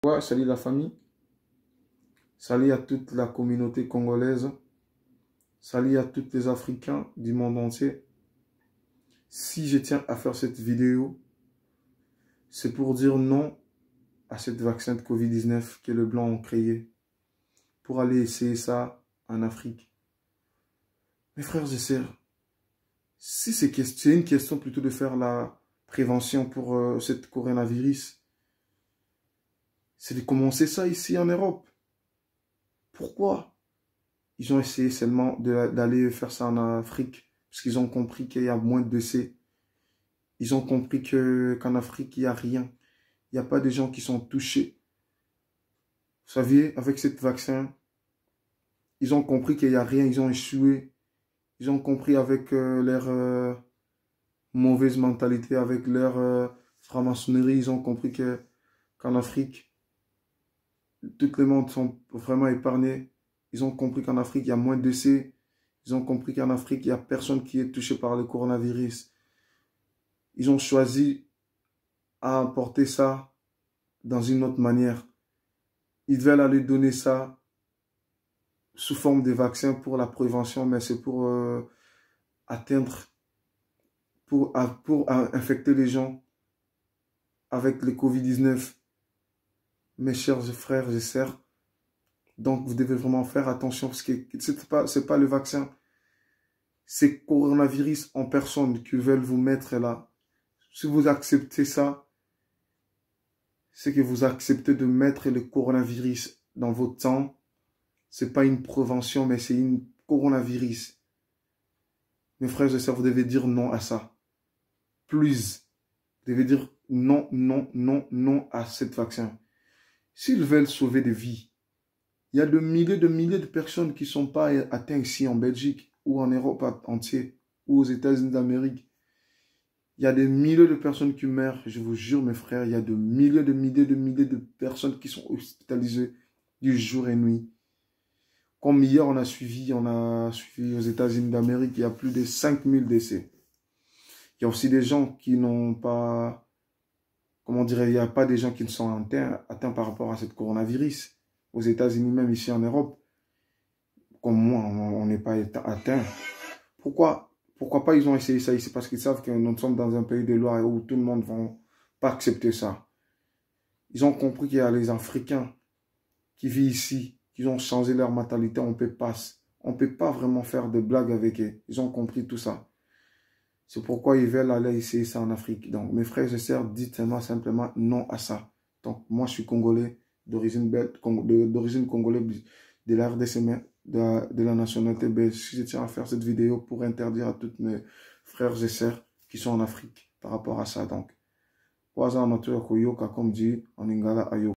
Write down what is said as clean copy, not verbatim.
Ouais, salut la famille, salut à toute la communauté congolaise, salut à tous les Africains du monde entier. Si je tiens à faire cette vidéo, c'est pour dire non à cette vaccin de Covid-19 que les Blancs ont créé, pour aller essayer ça en Afrique. Mes frères et sœurs, si c'est une question plutôt de faire la prévention pour cette coronavirus, c'est de commencer ça ici en Europe. Pourquoi? Ils ont essayé seulement d'aller faire ça en Afrique, parce qu'ils ont compris qu'il y a moins de décès. Ils ont compris qu'en Afrique, il n'y a rien. Il n'y a pas de gens qui sont touchés. Vous savez, avec ce vaccin, ils ont compris qu'il n'y a rien. Ils ont échoué. Ils ont compris avec leur mauvaise mentalité, avec leur franc-maçonnerie, ils ont compris qu'en Afrique, tout le monde sont vraiment épargnés. Ils ont compris qu'en Afrique, il y a moins de décès. Ils ont compris qu'en Afrique, il n'y a personne qui est touché par le coronavirus. Ils ont choisi à apporter ça dans une autre manière. Ils veulent aller donner ça sous forme de vaccins pour la prévention, mais c'est pour atteindre, pour infecter les gens avec le Covid-19. Mes chers frères et sœurs, donc vous devez vraiment faire attention parce que c'est pas le vaccin, c'est coronavirus en personne qu'ils veulent vous mettre là. Si vous acceptez ça, c'est que vous acceptez de mettre le coronavirus dans votre sang. C'est pas une prévention, mais c'est une coronavirus. Mes frères et sœurs, vous devez dire non à ça. Plus, vous devez dire non, non, non, non à ce vaccin. S'ils veulent sauver des vies, il y a de milliers de personnes qui ne sont pas atteintes ici en Belgique ou en Europe entière ou aux États-Unis d'Amérique. Il y a des milliers de personnes qui meurent, je vous jure mes frères, il y a de milliers de personnes qui sont hospitalisées du jour et nuit. Comme hier, on a suivi aux États-Unis d'Amérique, il y a plus de 5000 décès. Il y a aussi des gens qui n'ont pas, comment dirais-je, il n'y a pas des gens qui ne sont atteints par rapport à ce coronavirus. Aux États-Unis, même ici en Europe, comme moi, on n'est pas atteint. Pourquoi pas ils ont essayé ça ici? Parce qu'ils savent que nous sommes dans un pays de loi où tout le monde ne va pas accepter ça. Ils ont compris qu'il y a les Africains qui vivent ici, qui ont changé leur mentalité, on peut pas vraiment faire de blagues avec eux. Ils ont compris tout ça. C'est pourquoi ils veulent aller essayer ça en Afrique. Donc, mes frères et sœurs, dites-moi simplement non à ça. Donc, moi, je suis congolais, d'origine congolaise, de la RDC, de la nationalité belge. Si je tiens à faire cette vidéo pour interdire à tous mes frères et sœurs qui sont en Afrique par rapport à ça. Donc, comme dit en Lingala Ayo.